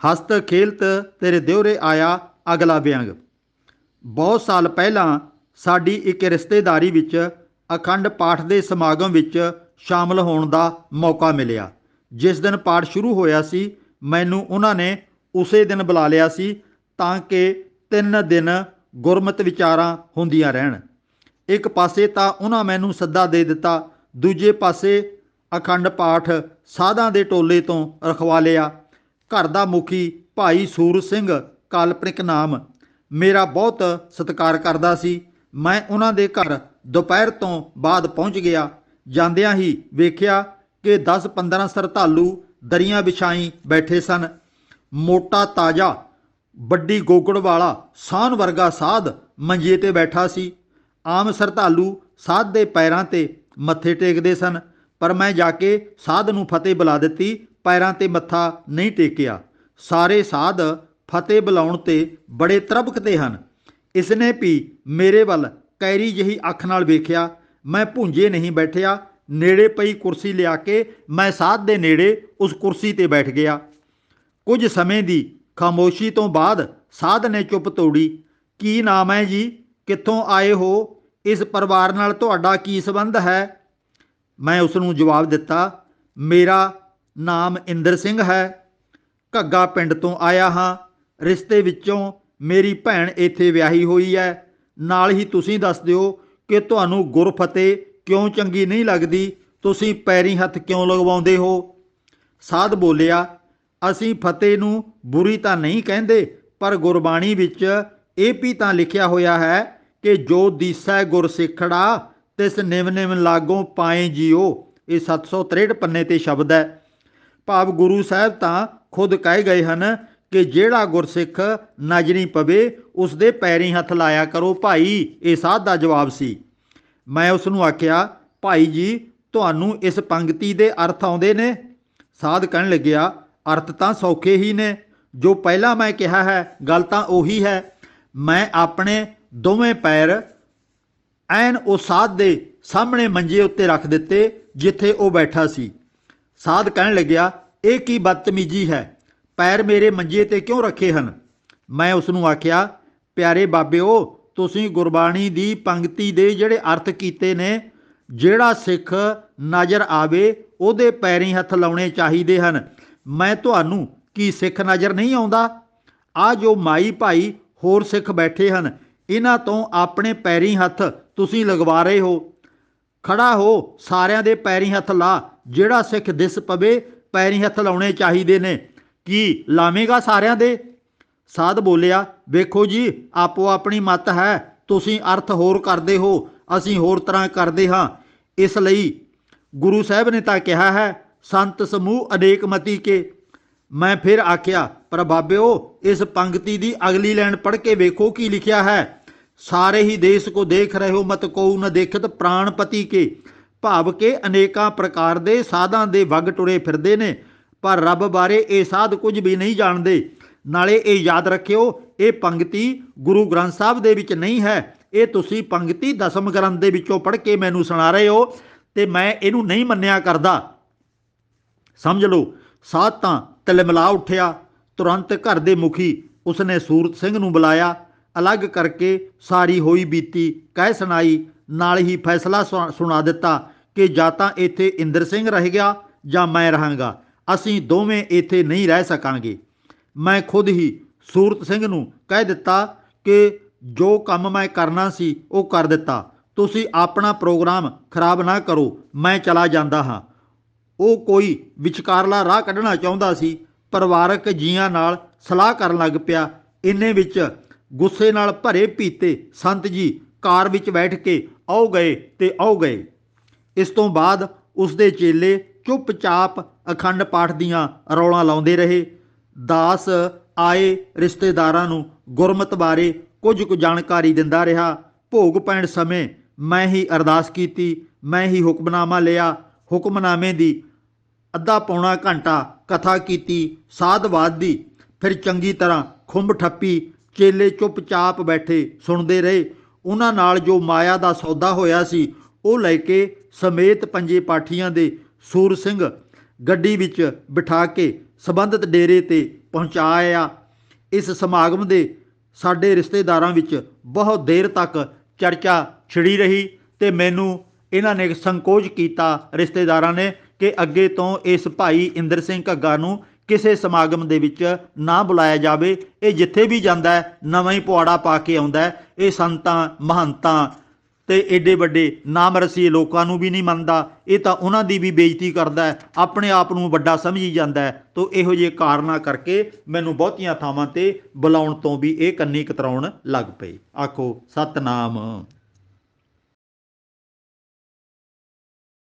ਹਸਤ ਖੇਲਤ ਤੇਰੇ ਦਿਉਰੇ ਆਇਆ ਅਗਲਾ ਵਿਅੰਗ। ਬਹੁਤ ਸਾਲ ਪਹਿਲਾਂ ਸਾਡੀ ਇੱਕ ਰਿਸ਼ਤੇਦਾਰੀ ਵਿੱਚ ਅਖੰਡ ਪਾਠ ਦੇ ਸਮਾਗਮ ਵਿੱਚ ਸ਼ਾਮਲ ਹੋਣ ਦਾ ਮੌਕਾ ਮਿਲਿਆ। ਜਿਸ ਦਿਨ ਪਾਠ ਸ਼ੁਰੂ ਹੋਇਆ ਸੀ, ਮੈਨੂੰ ਉਹਨਾਂ ਨੇ ਉਸੇ ਦਿਨ ਬੁਲਾ ਲਿਆ ਸੀ ਤਾਂ ਕਿ 3 ਦਿਨ ਗੁਰਮਤਿ ਵਿਚਾਰਾਂ ਹੁੰਦੀਆਂ ਰਹਿਣ। ਇੱਕ ਪਾਸੇ ਤਾਂ ਉਹਨਾਂ ਮੈਨੂੰ ਸੱਦਾ ਦੇ ਦਿੱਤਾ, ਦੂਜੇ ਪਾਸੇ ਅਖੰਡ ਪਾਠ ਸਾਧਾਂ ਦੇ ਟੋਲੇ ਤੋਂ ਰਖਵਾ ਲਿਆ। ਘਰ ਦਾ ਮੁਖੀ ਭਾਈ ਸੂਰਜ ਸਿੰਘ ਕਾਲਪਨਿਕ ਨਾਮ ਮੇਰਾ ਬਹੁਤ ਸਤਿਕਾਰ ਕਰਦਾ ਸੀ। ਮੈਂ ਉਹਨਾਂ ਦੇ ਘਰ ਦੁਪਹਿਰ ਤੋਂ ਬਾਅਦ ਪਹੁੰਚ ਗਿਆ। ਜਾਂਦਿਆਂ ਹੀ ਵੇਖਿਆ ਕਿ 10-15 ਸ਼ਰਧਾਲੂ ਦਰੀਆਂ ਵਿਛਾਈ ਬੈਠੇ ਸਨ। ਮੋਟਾ ਤਾਜ਼ਾ ਵੱਡੀ ਗੋਗੜ ਵਾਲਾ ਸਾਹਨ ਵਰਗਾ ਸਾਧ ਮੰਜੇ ਤੇ ਬੈਠਾ ਸੀ। ਆਮ ਸ਼ਰਧਾਲੂ ਸਾਧ ਦੇ ਪੈਰਾਂ ਤੇ ਮੱਥੇ ਟੇਕਦੇ ਸਨ, ਪਰ ਮੈਂ ਜਾ ਕੇ ਸਾਧ ਨੂੰ ਫਤਿਹ ਬੁਲਾ ਦਿੱਤੀ, ਪੈਰਾਂ ਤੇ ਮੱਥਾ ਨਹੀਂ ਟੇਕਿਆ। ਸਾਰੇ ਸਾਧ ਫਤਿਹ ਬੁਲਾਉਣ ਤੇ ਬੜੇ ਤਰਬਕਦੇ ਹਨ। ਇਸਨੇ ਵੀ ਮੇਰੇ ਵੱਲ ਕੈਰੀ ਜਿਹੀ ਅੱਖ ਨਾਲ ਵੇਖਿਆ। ਮੈਂ ਭੁੰਜੇ ਨਹੀਂ ਬੈਠਿਆ। ਨੇੜੇ ਪਈ ਕੁਰਸੀ ਲਿਆ ਕੇ ਮੈਂ ਸਾਧ ਦੇ ਨੇੜੇ ਉਸ ਕੁਰਸੀ ਤੇ ਬੈਠ ਗਿਆ। ਕੁਝ ਸਮੇਂ ਦੀ ਖਾਮੋਸ਼ੀ ਤੋਂ ਬਾਅਦ ਸਾਧ ਨੇ ਚੁੱਪ ਤੋੜੀ। ਕੀ ਨਾਮ ਹੈ ਜੀ? ਕਿੱਥੋਂ ਆਏ ਹੋ? ਇਸ ਪਰਿਵਾਰ ਨਾਲ ਤੁਹਾਡਾ ਕੀ ਸੰਬੰਧ ਹੈ? ਮੈਂ ਉਸ ਨੂੰ ਜਵਾਬ ਦਿੱਤਾ, ਮੇਰਾ ਨਾਮ ਇੰਦਰ ਸਿੰਘ ਹੈ। ਘੱਗਾ ਪਿੰਡ ਤੋਂ ਆਇਆ ਹਾਂ। ਰਿਸ਼ਤੇ ਵਿੱਚੋਂ ਮੇਰੀ ਭੈਣ ਇੱਥੇ ਵਿਆਹੀ ਹੋਈ ਹੈ। ਨਾਲ ਹੀ ਤੁਸੀਂ ਦੱਸ ਦਿਓ ਕਿ ਤੁਹਾਨੂੰ ਗੁਰਫਤਿਹ ਕਿਉਂ ਚੰਗੀ ਨਹੀਂ ਲੱਗਦੀ? ਤੁਸੀਂ ਪੈਰੀਂ ਹੱਥ ਕਿਉਂ ਲਗਵਾਉਂਦੇ ਹੋ? ਸਾਧ ਬੋਲਿਆ, ਅਸੀਂ ਫਤਿਹ ਨੂੰ ਬੁਰੀ ਤਾਂ ਨਹੀਂ ਕਹਿੰਦੇ, ਪਰ ਗੁਰਬਾਣੀ ਵਿੱਚ ਇਹ ਵੀ ਤਾਂ ਲਿਖਿਆ ਹੋਇਆ ਹੈ ਕਿ ਜੋ ਦੀਸੈ ਗੁਰ ਸਿੱਖੜਾ ਤਿਸ ਨਿਮ ਨਿਮ ਲਾਗੋਂ ਪਾਏ ਜੀਓ। ਇਹ 763 ਪੰਨੇ ਤੇ ਸ਼ਬਦ ਹੈ। ਭਾਵ ਗੁਰੂ ਸਾਹਿਬ ਤਾਂ ਖੁਦ ਕਹਿ ਗਏ ਹਨ ਕਿ ਜਿਹੜਾ ਗੁਰਸਿੱਖ ਨਜ਼ਰੀ ਪਵੇ ਉਸ ਦੇ ਪੈਰੀਂ ਹੱਥ ਲਾਇਆ ਕਰੋ ਭਾਈ। ਇਹ ਸਾਧ ਦਾ ਜਵਾਬ ਸੀ। ਮੈਂ ਉਸ ਨੂੰ ਆਖਿਆ, ਭਾਈ ਜੀ ਤੁਹਾਨੂੰ ਇਸ ਪੰਕਤੀ ਦੇ ਅਰਥ ਆਉਂਦੇ ਨੇ? ਸਾਧ ਕਹਿਣ ਲੱਗਿਆ, ਅਰਥ ਤਾਂ ਸੌਖੇ ਹੀ ਨੇ। ਜੋ ਪਹਿਲਾਂ ਮੈਂ ਕਿਹਾ ਹੈ ਗੱਲ ਤਾਂ ਉਹੀ ਹੈ। ਮੈਂ ਆਪਣੇ ਦੋਵੇਂ ਪੈਰ ਐਨ ਉਹ ਸਾਧ ਦੇ ਸਾਹਮਣੇ ਮੰਜੇ ਉੱਤੇ ਰੱਖ ਦਿੱਤੇ ਜਿੱਥੇ ਉਹ ਬੈਠਾ ਸੀ। ਸਾਧ ਕਹਿਣ ਲੱਗਿਆ, ਇਹ ਕੀ ਬਦਤਮੀਜੀ ਹੈ? ਪੈਰ ਮੇਰੇ ਮੰਜੇ ਤੇ ਕਿਉਂ ਰੱਖੇ ਹਨ? ਮੈਂ ਉਸ ਨੂੰ ਆਖਿਆ, ਪਿਆਰੇ ਬਾਬਿਓ, ਤੁਸੀਂ ਗੁਰਬਾਣੀ ਦੀ ਪੰਕਤੀ ਦੇ ਜਿਹੜੇ ਅਰਥ ਕੀਤੇ ਨੇ, ਜਿਹੜਾ ਸਿੱਖ ਨਜ਼ਰ ਆਵੇ ਉਹਦੇ ਪੈਰੀਂ ਹੱਥ ਲਾਉਣੇ ਚਾਹੀਦੇ ਹਨ। ਮੈਂ ਤੁਹਾਨੂੰ ਕੀ ਸਿੱਖ ਨਜ਼ਰ ਨਹੀਂ ਆਉਂਦਾ? ਆ ਜੋ ਮਾਈ ਭਾਈ ਹੋਰ ਸਿੱਖ ਬੈਠੇ ਹਨ, ਇਹਨਾਂ ਤੋਂ ਆਪਣੇ ਪੈਰੀਂ ਹੱਥ ਤੁਸੀਂ ਲਗਵਾ ਰਹੇ ਹੋ। ਖੜਾ ਹੋ, ਸਾਰਿਆਂ ਦੇ ਪੈਰੀਂ ਹੱਥ ਲਾ। ਜਿਹੜਾ ਸਿੱਖ ਦਿਸ ਪਵੇ ਪੈਰੀਂ ਹੱਥ ਲਾਉਣੇ ਚਾਹੀਦੇ ਨੇ। ਕੀ ਲਾਵੇਂਗਾ ਸਾਰਿਆਂ ਦੇ? ਸਾਧ ਬੋਲਿਆ, ਵੇਖੋ ਜੀ, ਆਪੋ ਆਪਣੀ ਮੱਤ ਹੈ। ਤੁਸੀਂ ਅਰਥ ਹੋਰ ਕਰਦੇ ਹੋ, ਅਸੀਂ ਹੋਰ ਤਰ੍ਹਾਂ ਕਰਦੇ ਹਾਂ। ਇਸ ਲਈ ਗੁਰੂ ਸਾਹਿਬ ਨੇ ਤਾਂ ਕਿਹਾ ਹੈ, ਸੰਤ ਸਮੂਹ ਅਨੇਕ ਮਤੀ ਕੇ। ਮੈਂ ਫਿਰ ਆਖਿਆ, ਪਰ ਬਾਬਿਓ, ਇਸ ਪੰਕਤੀ ਦੀ ਅਗਲੀ ਲਾਈਨ ਪੜ੍ਹ ਕੇ ਵੇਖੋ ਕੀ ਲਿਖਿਆ ਹੈ। ਸਾਰੇ ਹੀ ਦੇਸ਼ ਕੋ ਦੇਖ ਰਹੇ ਹੋ, ਮਤ ਕੋ ਨ ਦੇਖਤ ਪ੍ਰਾਣਪਤੀ ਕੇ। ਭਾਵ ਕਿ ਅਨੇਕਾਂ ਪ੍ਰਕਾਰ ਦੇ ਸਾਧਾਂ ਦੇ ਵਗ ਟੁਰੇ ਫਿਰਦੇ ਨੇ, ਪਰ ਰੱਬ ਬਾਰੇ ਇਹ ਸਾਧ ਕੁਝ ਵੀ ਨਹੀਂ ਜਾਣਦੇ। ਨਾਲੇ ਇਹ ਯਾਦ ਰੱਖਿਓ, ਇਹ ਪੰਕਤੀ ਗੁਰੂ ਗ੍ਰੰਥ ਸਾਹਿਬ ਦੇ ਵਿੱਚ ਨਹੀਂ ਹੈ। ਇਹ ਤੁਸੀਂ ਪੰਕਤੀ ਦਸਮ ਗ੍ਰੰਥ ਦੇ ਵਿੱਚੋਂ ਪੜ੍ਹ ਕੇ ਮੈਨੂੰ ਸੁਣਾ ਰਹੇ ਹੋ ਤੇ ਮੈਂ ਇਹਨੂੰ ਨਹੀਂ ਮੰਨਿਆ ਕਰਦਾ। ਸਮਝ ਲਓ। ਸਾਧ ਤਾਂ ਤਿਲਮਿਲਾ ਉੱਠਿਆ। ਤੁਰੰਤ ਘਰ ਦੇ ਮੁਖੀ ਉਸਨੇ ਸੂਰਤ ਸਿੰਘ ਨੂੰ ਬੁਲਾਇਆ, ਅਲੱਗ ਕਰਕੇ ਸਾਰੀ ਹੋਈ ਬੀਤੀ ਕਹਿ ਸੁਣਾਈ। ਨਾਲ ਹੀ ਫੈਸਲਾ ਸੁਣਾ ਦਿੱਤਾ ਕਿ ਜਾਂ ਤਾਂ ਇੱਥੇ ਇੰਦਰ ਸਿੰਘ ਰਹੇਗਾ ਜਾਂ ਮੈਂ ਰਹਾਂਗਾ। ਅਸੀਂ ਦੋਵੇਂ ਇੱਥੇ ਨਹੀਂ ਰਹਿ ਸਕਾਂਗੇ। ਮੈਂ ਖੁਦ ਹੀ ਸੂਰਤ ਸਿੰਘ ਨੂੰ ਕਹਿ ਦਿੱਤਾ ਕਿ ਜੋ ਕੰਮ ਮੈਂ ਕਰਨਾ ਸੀ ਉਹ ਕਰ ਦਿੱਤਾ। ਤੁਸੀਂ ਆਪਣਾ ਪ੍ਰੋਗਰਾਮ ਖਰਾਬ ਨਾ ਕਰੋ, ਮੈਂ ਚਲਾ ਜਾਂਦਾ ਹਾਂ। ਉਹ ਕੋਈ ਵਿਚਕਾਰਲਾ ਰਾਹ ਕੱਢਣਾ ਚਾਹੁੰਦਾ ਸੀ। ਪਰਿਵਾਰਕ ਜੀਆਂ ਨਾਲ ਸਲਾਹ ਕਰਨ ਲੱਗ ਪਿਆ। ਇੰਨੇ ਵਿੱਚ ਗੁੱਸੇ ਨਾਲ ਭਰੇ ਪੀਤੇ ਸੰਤ ਜੀ ਕਾਰ ਵਿੱਚ ਬੈਠ ਕੇ ਆਓ ਗਏ ਤੇ ਆਓ ਗਏ। ਇਸ ਤੋਂ ਬਾਅਦ ਉਸਦੇ ਚੇਲੇ ਚੁੱਪਚਾਪ ਅਖੰਡ ਪਾਠ ਦੀਆਂ ਰੌਲਾਂ ਲਾਉਂਦੇ ਰਹੇ। ਦਾਸ ਆਏ ਰਿਸ਼ਤੇਦਾਰਾਂ ਨੂੰ ਗੁਰਮਤਿ ਬਾਰੇ ਕੁਝ ਕੁ ਜਾਣਕਾਰੀ ਦਿੰਦਾ ਰਿਹਾ। ਭੋਗ ਪੈਣ ਸਮੇਂ ਮੈਂ ਹੀ ਅਰਦਾਸ ਕੀਤੀ, ਮੈਂ ਹੀ ਹੁਕਮਨਾਮਾ ਲਿਆ। ਹੁਕਮਨਾਮੇ ਦੀ ਅੱਧਾ ਪੌਣਾ ਘੰਟਾ ਕਥਾ ਕੀਤੀ ਸਾਧਵਾਦ ਦੀ। ਫਿਰ ਚੰਗੀ ਤਰ੍ਹਾਂ ਖੁੰਬ ਠੱਪੀ। ਚੇਲੇ ਚੁੱਪਚਾਪ ਬੈਠੇ ਸੁਣਦੇ ਰਹੇ। ਉਹਨਾਂ ਨਾਲ ਜੋ ਮਾਇਆ ਦਾ ਸੌਦਾ ਹੋਇਆ ਸੀ ਉਹ ਲੈ ਕੇ ਸਮੇਤ ਪੰਜੇ ਪਾਠੀਆਂ ਦੇ ਸੂਰ ਸਿੰਘ ਗੱਡੀ ਵਿੱਚ ਬਿਠਾ ਕੇ ਸੰਬੰਧਿਤ ਡੇਰੇ ਤੇ ਪਹੁੰਚਾਇਆ। ਇਸ ਸਮਾਗਮ ਦੇ ਸਾਡੇ ਰਿਸ਼ਤੇਦਾਰਾਂ ਵਿੱਚ ਬਹੁਤ ਦੇਰ ਤੱਕ ਚਰਚਾ ਛਿੜੀ ਰਹੀ ਤੇ ਮੈਨੂੰ ਇਹਨਾਂ ਨੇ ਸੰਕੋਚ ਕੀਤਾ, ਰਿਸ਼ਤੇਦਾਰਾਂ ਨੇ, ਕਿ ਅੱਗੇ ਤੋਂ ਇਸ ਭਾਈ ਇੰਦਰ ਸਿੰਘ ਘੱਗਾ ਨੂੰ ਕਿਸੇ ਸਮਾਗਮ ਦੇ ਵਿੱਚ ਨਾ ਬੁਲਾਇਆ ਜਾਵੇ। ਇਹ ਜਿੱਥੇ ਵੀ ਜਾਂਦਾ ਹੈ ਨਵਾਂ ਹੀ ਪੁਆੜਾ ਪਾ ਕੇ ਆਉਂਦਾ ਹੈ। ਇਹ ਸੰਤਾਂ ਮਹੰਤਾਂ ਤੇ ਏਡੇ ਵੱਡੇ ਨਾਮ ਰਸੀਏ ਲੋਕਾਂ ਨੂੰ ਵੀ ਨਹੀਂ ਮੰਨਦਾ, ਇਹ ਤਾਂ ਉਹਨਾਂ ਦੀ ਵੀ ਬੇਇੱਜ਼ਤੀ ਕਰਦਾ ਹੈ, ਆਪਣੇ ਆਪ ਨੂੰ ਵੱਡਾ ਸਮਝੀ ਜਾਂਦਾ ਹੈ। ਤੋ ਇਹੋ ਜਿਹੇ ਕਾਰਨਾਂ ਕਰਕੇ ਮੈਨੂੰ ਬਹੁਤੀਆਂ ਥਾਵਾਂ ਤੇ ਬੁਲਾਉਣ ਤੋਂ ਵੀ ਇਹ ਕੰਨੀ ਕਤਰਾਉਣ ਲੱਗ ਪਏ। ਆਖੋ ਸਤਨਾਮ।